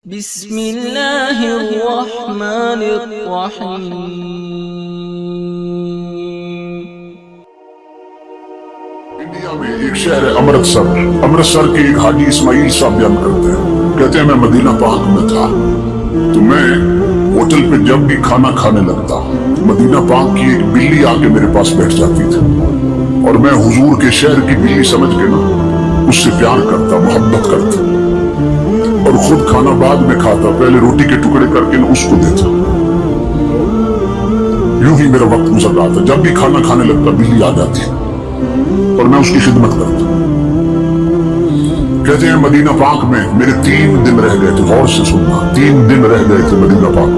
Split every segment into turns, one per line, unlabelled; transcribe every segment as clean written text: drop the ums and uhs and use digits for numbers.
بسم اللہ الرحمن الرحیم۔
انڈیا میں ایک شہر ہے امرتسر کے ایک حاجی اسماعیل صاحب بیان کرتے ہیں، کہتے ہیں میں مدینہ پاک میں تھا تو میں ہوٹل پہ جب بھی کھانا کھانے لگتا مدینہ پاک کی ایک بلی آ کے میرے پاس بیٹھ جاتی تھی اور میں حضور کے شہر کی بلی سمجھ کے نا اس سے پیار کرتا، محبت کرتا اور خود کھانا بعد میں کھاتا، پہلے روٹی کے ٹکڑے کر کے اس کو دیتا۔ یوں ہی میرا وقت گزر رہا تھا، جب بھی کھانا کھانے لگتا بلی آ جاتی اور میں اس کی خدمت کرتا۔ کہتے ہیں مدینہ پاک میں میرے 3 دن رہ گئے تھے، غور سے سننا، 3 دن رہ گئے تھے مدینہ پاک،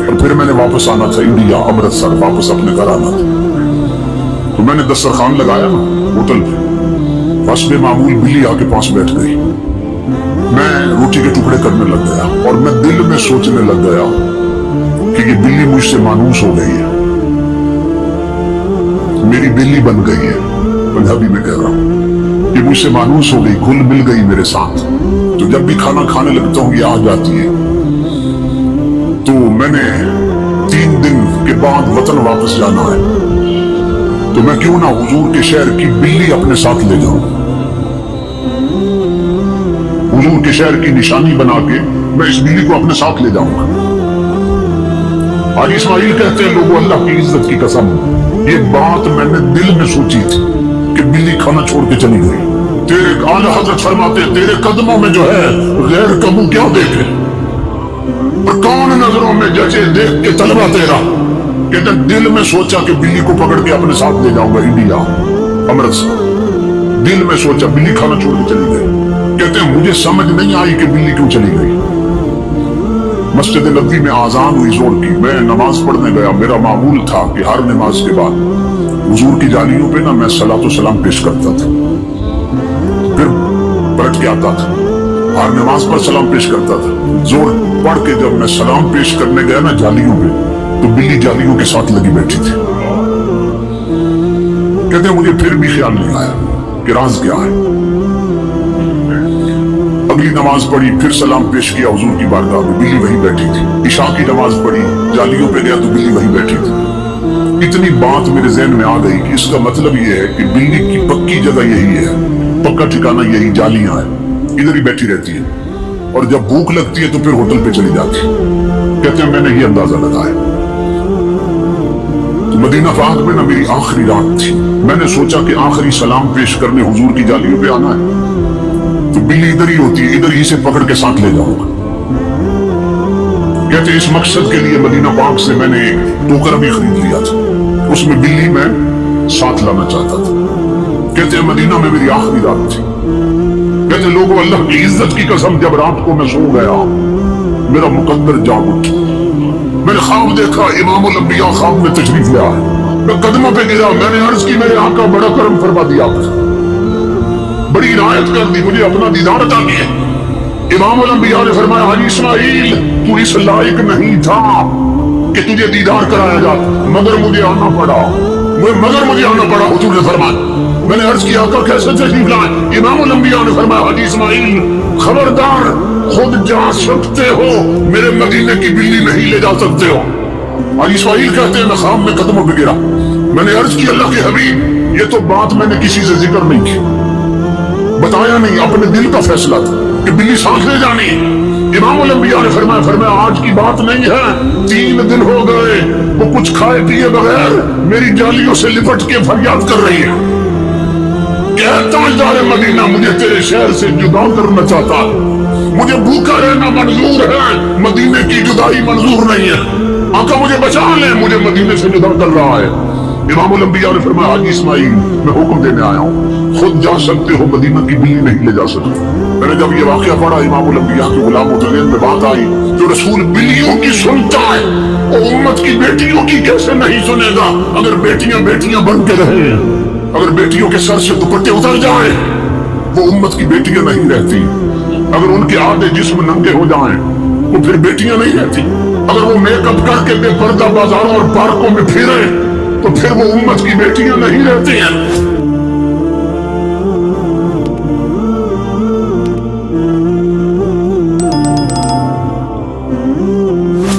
اور پھر میں نے واپس آنا تھا انڈیا، امرتسر واپس اپنے گھر آنا تھا۔ تو میں نے دسترخوان لگایا نا ہوٹل پہ، حسب معمول بلی آ کے پاس بیٹھ گئی، میں روٹی کے ٹکڑے کرنے لگ گیا اور میں دل میں سوچنے لگ گیا کہ یہ بلی مجھ سے مانوس ہو گئی ہے، میری بلی بن گئی ہے، پنجابی میں کہہ رہا ہوں، یہ مجھ سے مانوس ہو گئی، گل مل گئی میرے ساتھ، تو جب بھی کھانا کھانے لگتا ہوں یہ آ جاتی ہے۔ تو میں نے 3 دن کے بعد وطن واپس جانا ہے، تو میں کیوں نہ حضور کے شہر کی بلی اپنے ساتھ لے جاؤں، حضور کے شہر کی نشانی بنا کے میں اس بلی کو اپنے ساتھ لے جاؤں گا۔ حاجی اسماعیل کہتے ہیں لوگوں اللہ کی عزت کی قسم، یہ بات میں نے دل میں سوچی تھی کہ بلی کھانا چھوڑ کے چلی گئی۔ تیرے اعلیٰ حضرت فرماتے تیرے قدموں میں جو ہے غیر کا منہ کیا دیکھے، اور کون نظروں میں جچے دیکھ کے طلبہ تیرا۔ کہتے ہیں دل میں سوچا کہ بلی کو پکڑ کے اپنے ساتھ لے جاؤں گا انڈیا، امرتسر، دل میں سوچا، بلی کھانا چھوڑ کے چلی گئی۔ کہتے ہیں مجھے سمجھ نہیں آئی کہ بلی کیوں چلی گئی۔ مسجد نبوی میں آذان ہوئی زور کی، میں نماز پڑھنے گیا، میرا معمول تھا کہ ہر نماز کے بعد حضور کی جالیوں پہ نا میں صلاۃ و سلام پیش کرتا تھا، پھر پلٹ کے آتا تھا، ہر نماز پر سلام پیش کرتا تھا۔ زور پڑھ کے جب میں سلام پیش کرنے گیا نا جالیوں پہ، تو بلی جالیوں کے ساتھ لگی بیٹھی تھی۔ کہتے ہیں مجھے پھر بھی خیال نہیں آیا کہ راز کیا ہے۔ اگلی نماز پڑھی، پھر سلام پیش کیا حضور کی بارگاہ میں، بلی وہیں بیٹھی تھی۔ عشاء کی نماز پڑھی، جالیوں پہ گیا تو بلی وہیں بیٹھی تھی۔ اتنی بات میرے ذہن میں آ گئی کہ اس کا مطلب یہ ہے کہ بلی کی پکی جگہ یہی ہے، پکا ٹھکانہ یہی، جالیاں ہیں، ادھر ہی بیٹھی رہتی ہے، اور جب بھوک لگتی ہے تو پھر ہوٹل پہ چلی جاتی ہے۔ کہتے ہیں میں نے یہ اندازہ لگایا۔ تو مدینہ پاک میں نا میری آخری رات تھی، میں نے سوچا کہ آخری سلام پیش کرنے حضور کی جالیوں پہ آنا ہے، تو بلی ادھر ہی ہوتی ہے، ادھر ہی سے پکڑ کے ساتھ لے جاؤں گا۔ کہتے اس مقصد کے لیے مدینہ پاک سے میں نے ایک ٹوکر بھی خرید لیا تھا، اس میں بلی میں ساتھ لانا چاہتا تھا۔ کہتے ہیں مدینہ میں میری آخری رات تھی۔ کہتے لوگوں اللہ کی عزت کی قسم جب رات کو میں سو گیا میرا مقدر جاگ اٹھا، میں نے خواب دیکھا، امام الانبیاء خواب میں تشریف لیا ہے، میں قدموں پہ گرا، میں نے عرض کی میرے آقا بڑا کرم فرما دیا، بڑی عنایت کر دی، مجھے اپنا دیدار عطا کیا۔ امام الانبیاء نے فرمایا حاجی اسماعیل تو اس لائق نہیں تھا کہ تجھے دیدار کرایا جاتا، مگر مجھے آنا پڑا، حضور نے فرمایا۔ میں نے عرض کیا آقا کیسے تشریف لائے؟ امام الانبیاء نے فرمایا حاجی اسماعیل خبردار، خود جا سکتے ہو، میرے مدینے کی بلی نہیں لے جا سکتے ہو۔ حاجی اسماعیل کہتے ہیں میں خواب میں قدموں پہ گرا، میں نے عرض کی اللہ کے حبیب یہ تو بات میں نے کسی سے ذکر نہیں کی، بتایا نہیں، اپنے دل کا فیصلہ تھا کہ بلی ساتھ لے جانی۔ امام الانبیاء نے فرمایا آج کی بات نہیں ہے، 3 دن ہو گئے وہ کچھ کھائے پیے بغیر میری جالیوں سے لپٹ کے فریاد کر رہی ہے، تاجدار مدینہ مجھے تیرے شہر سے جدا کرنا چاہتا ہے، مجھے بھوکا رہنا منظور ہے، مدینے کی جدائی منظور نہیں ہے، آقا مجھے بچا لیں، مجھے مدینے سے جدا کر رہا ہے۔ امام الانبیاء نے فرمایا حاجی اسماعیل میں حکم دینے آیا ہوں، خود جا سکتے ہو، مدینہ کی بلی نہیں لے جا سکتے۔ میں نے جب یہ واقعہ پڑھا امام الانبیاء کے غلاموں کے ذہن میں بات آئی جو رسول بلیوں کی سنتا ہے اور امت کی بیٹیوں کی کیسے نہیں سنے گا؟ اگر بیٹیاں بیٹیاں بن کے رہے، اگر بیٹیوں کے سر سے دوپٹے اتر جائیں وہ امت کی بیٹیاں نہیں رہتی، اگر ان کے آدھے جسم ننگے ہو جائیں وہ پھر بیٹیاں نہیں رہتی، اگر وہ میک اپ کر کے بے پردہ بازاروں اور پارکوں میں پھرے تو پھر وہ امت کی بیٹیاں نہیں رہتی ہیں۔ ہو